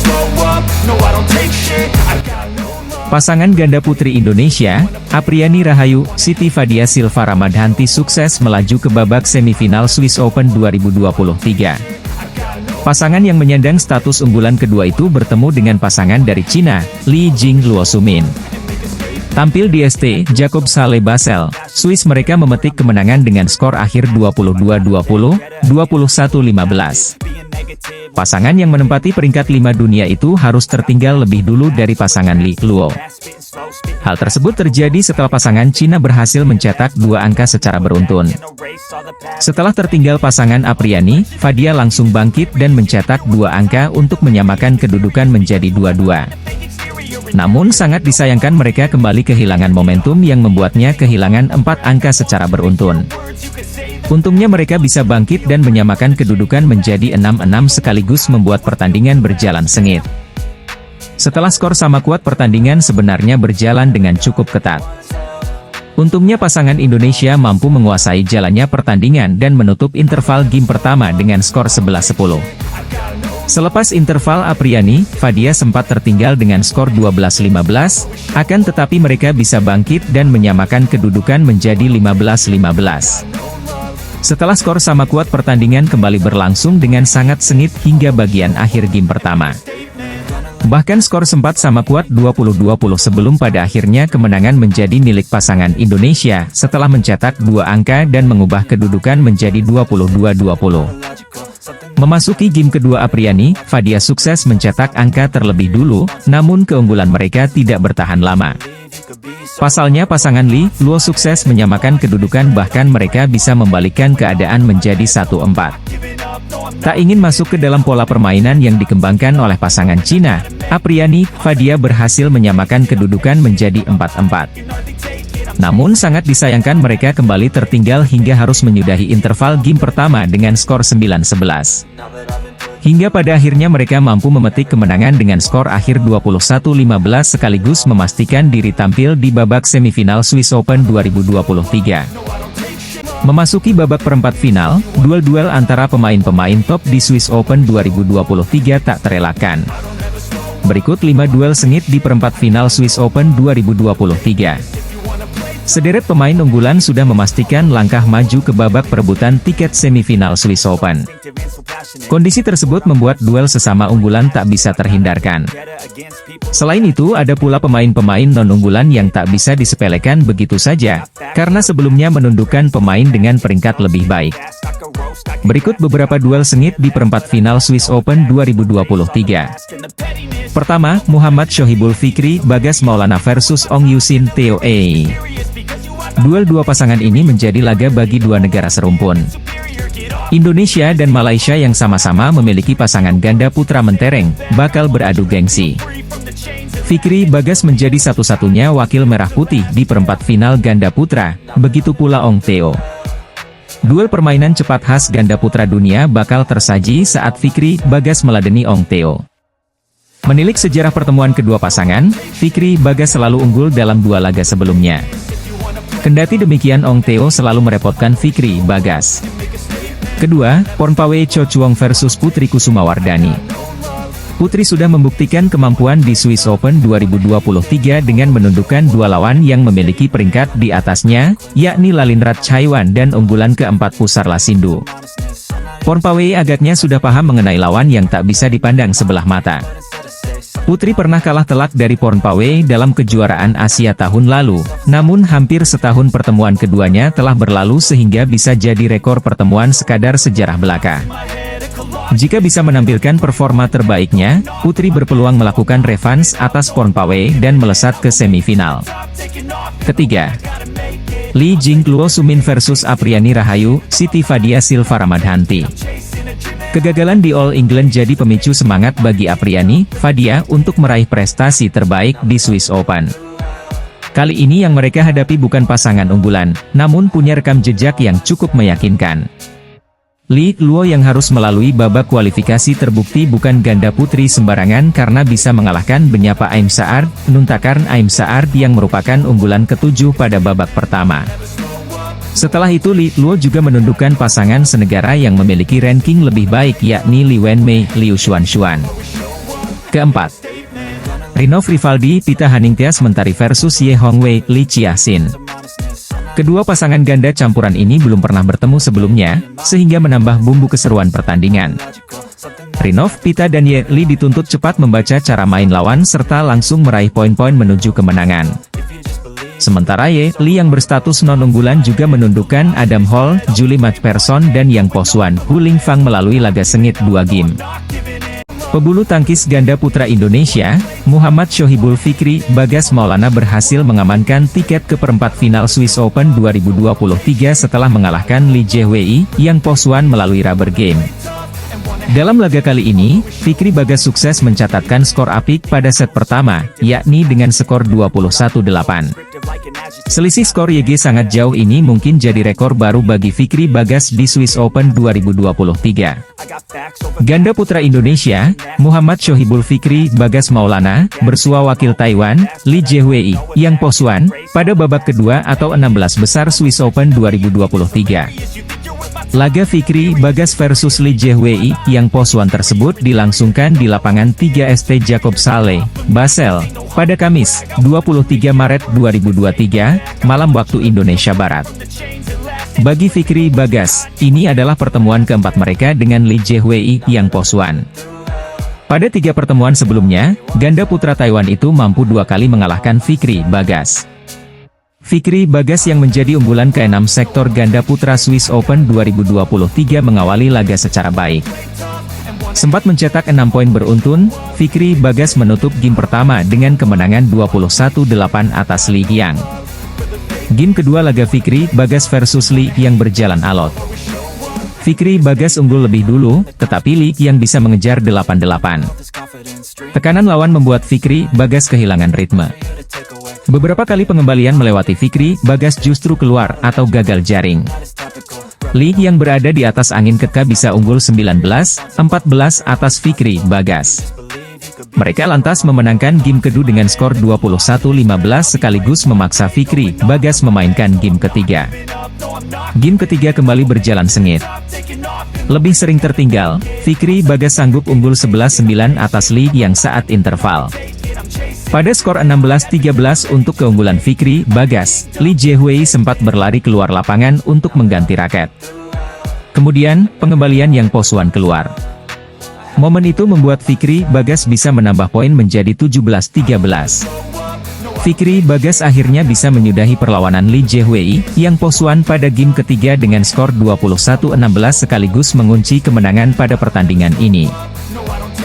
slow up, no I don't take shit. I got no love. Pasangan ganda putri Indonesia, Apriani Rahayu, Siti Fadia Silva Ramadhanti sukses melaju ke babak semifinal Swiss Open 2023. Pasangan yang menyandang status unggulan kedua itu bertemu dengan pasangan dari Cina, Li Jing Luo Sumin. Tampil di ST Jakob Salle Basel, Swiss, mereka memetik kemenangan dengan skor akhir 22-20, 21-15. Pasangan yang menempati peringkat 5 dunia itu harus tertinggal lebih dulu dari pasangan Li Luo. Hal tersebut terjadi setelah pasangan Cina berhasil mencetak 2 angka secara beruntun. Setelah tertinggal pasangan Apriani, Fadia langsung bangkit dan mencetak 2 angka untuk menyamakan kedudukan menjadi 2-2. Namun sangat disayangkan mereka kembali kehilangan momentum yang membuatnya kehilangan 4 angka secara beruntun. Untungnya mereka bisa bangkit dan menyamakan kedudukan menjadi 6-6 sekaligus membuat pertandingan berjalan sengit. Setelah skor sama kuat, pertandingan sebenarnya berjalan dengan cukup ketat. Untungnya pasangan Indonesia mampu menguasai jalannya pertandingan dan menutup interval game pertama dengan skor 11-10. Selepas interval Apriani, Fadia sempat tertinggal dengan skor 12-15, akan tetapi mereka bisa bangkit dan menyamakan kedudukan menjadi 15-15. Setelah skor sama kuat, pertandingan kembali berlangsung dengan sangat sengit hingga bagian akhir game pertama. Bahkan skor sempat sama kuat 20-20 sebelum pada akhirnya kemenangan menjadi milik pasangan Indonesia setelah mencetak 2 angka dan mengubah kedudukan menjadi 22-20. Memasuki game kedua, Apriani, Fadia sukses mencetak angka terlebih dulu, namun keunggulan mereka tidak bertahan lama. Pasalnya pasangan Li Luo sukses menyamakan kedudukan, bahkan mereka bisa membalikkan keadaan menjadi 1-4. Tak ingin masuk ke dalam pola permainan yang dikembangkan oleh pasangan Cina, Apriani, Fadia berhasil menyamakan kedudukan menjadi 4-4. Namun sangat disayangkan mereka kembali tertinggal hingga harus menyudahi interval game pertama dengan skor 9-11. Hingga pada akhirnya mereka mampu memetik kemenangan dengan skor akhir 21-15 sekaligus memastikan diri tampil di babak semifinal Swiss Open 2023. Memasuki babak perempat final, duel-duel antara pemain-pemain top di Swiss Open 2023 tak terelakkan. Berikut 5 duel sengit di perempat final Swiss Open 2023. Sederet pemain unggulan sudah memastikan langkah maju ke babak perebutan tiket semifinal Swiss Open. Kondisi tersebut membuat duel sesama unggulan tak bisa terhindarkan. Selain itu, ada pula pemain-pemain non-unggulan yang tak bisa disepelekan begitu saja, karena sebelumnya menundukkan pemain dengan peringkat lebih baik. Berikut beberapa duel sengit di perempat final Swiss Open 2023. Pertama, Muhammad Shohibul Fikri Bagas Maulana versus Ong Yusin Theo A. Duel dua pasangan ini menjadi laga bagi dua negara serumpun. Indonesia dan Malaysia yang sama-sama memiliki pasangan ganda putra mentereng, bakal beradu gengsi. Fikri Bagas menjadi satu-satunya wakil merah putih di perempat final ganda putra, begitu pula Ong Theo. Duel permainan cepat khas ganda putra dunia bakal tersaji saat Fikri Bagas meladeni Ong Theo. Menilik sejarah pertemuan kedua pasangan, Fikri Bagas selalu unggul dalam dua laga sebelumnya. Kendati demikian, Ong Theo selalu merepotkan Fikri Bagas. Kedua, Pornpawe Cho Chuong versus Putri Kusumawardhani. Putri sudah membuktikan kemampuan di Swiss Open 2023 dengan menundukkan dua lawan yang memiliki peringkat di atasnya, yakni Lalindrat Chaiwan dan unggulan keempat Pusarla Sindhu. Pornpawe agaknya sudah paham mengenai lawan yang tak bisa dipandang sebelah mata. Putri pernah kalah telak dari Pornpawe dalam kejuaraan Asia tahun lalu, namun hampir setahun pertemuan keduanya telah berlalu sehingga bisa jadi rekor pertemuan sekadar sejarah belaka. Jika bisa menampilkan performa terbaiknya, Putri berpeluang melakukan revanse atas Pornpawe dan melesat ke semifinal. Ketiga, Li Jing Luo Sumin versus Apriani Rahayu, Siti Fadia Silva Ramadhanti. Kegagalan di All England jadi pemicu semangat bagi Apriani, Fadia untuk meraih prestasi terbaik di Swiss Open. Kali ini yang mereka hadapi bukan pasangan unggulan, namun punya rekam jejak yang cukup meyakinkan. Li Luo yang harus melalui babak kualifikasi terbukti bukan ganda putri sembarangan karena bisa mengalahkan Benyapa Aim Saart, Nuntakarn Aim Saart yang merupakan unggulan ketujuh pada babak pertama. Setelah itu Li Luo juga menundukkan pasangan senegara yang memiliki ranking lebih baik yakni Li Wenmei, Liu Xuanshuan. Keempat, Rinov Rivaldi Pita Haningtyas Mentari versus Ye Hongwei Lee Chia-sin. Kedua pasangan ganda campuran ini belum pernah bertemu sebelumnya, sehingga menambah bumbu keseruan pertandingan. Rinov Pita dan Ye Lee dituntut cepat membaca cara main lawan serta langsung meraih poin-poin menuju kemenangan. Sementara Ye Lee yang berstatus non-unggulan juga menundukkan Adam Hall, Julie McPherson dan Yang Poswan Hu Lingfang melalui laga sengit 2 game. Pebulu tangkis ganda putra Indonesia, Muhammad Shohibul Fikri Bagas Maulana berhasil mengamankan tiket ke perempat final Swiss Open 2023 setelah mengalahkan Li Jiewei, Yang Poswan melalui rubber game. Dalam laga kali ini, Fikri Bagas sukses mencatatkan skor apik pada set pertama, yakni dengan skor 21-8. Selisih skor YG sangat jauh ini mungkin jadi rekor baru bagi Fikri Bagas di Swiss Open 2023. Ganda putra Indonesia, Muhammad Shohibul Fikri Bagas Maulana, bersua wakil Taiwan, Li Jiewei, Yang Poswan, pada babak kedua atau 16 besar Swiss Open 2023. Laga Fikri Bagas versus Li Jiewei, Yang Poswan tersebut dilangsungkan di lapangan 3 ST Jacob Salle, Basel, pada Kamis, 23 Maret 2023, malam waktu Indonesia Barat. Bagi Fikri Bagas, ini adalah pertemuan keempat mereka dengan Li Jiewei, Yang Poswan. Pada 3 pertemuan sebelumnya, ganda putra Taiwan itu mampu 2 kali mengalahkan Fikri Bagas. Fikri Bagas yang menjadi unggulan ke-6 sektor ganda putra Swiss Open 2023 mengawali laga secara baik. Sempat mencetak 6 poin beruntun, Fikri Bagas menutup game pertama dengan kemenangan 21-8 atas Li Yang. Game kedua laga Fikri Bagas versus Li Yang berjalan alot. Fikri Bagas unggul lebih dulu, tetapi Li Yang bisa mengejar 8-8. Tekanan lawan membuat Fikri Bagas kehilangan ritme. Beberapa kali pengembalian melewati Fikri Bagas justru keluar atau gagal jaring. Li yang berada di atas angin ketika bisa unggul 19-14 atas Fikri Bagas. Mereka lantas memenangkan game kedua dengan skor 21-15 sekaligus memaksa Fikri Bagas memainkan game ketiga. Game ketiga kembali berjalan sengit. Lebih sering tertinggal, Fikri Bagas sanggup unggul 11-9 atas Li yang saat interval. Pada skor 16-13 untuk keunggulan Fikri Bagas, Li Jiewei sempat berlari keluar lapangan untuk mengganti raket. Kemudian, pengembalian Yang Poswan keluar. Momen itu membuat Fikri Bagas bisa menambah poin menjadi 17-13. Fikri Bagas akhirnya bisa menyudahi perlawanan Li Jiewei, Yang Poswan pada game ketiga dengan skor 21-16 sekaligus mengunci kemenangan pada pertandingan ini.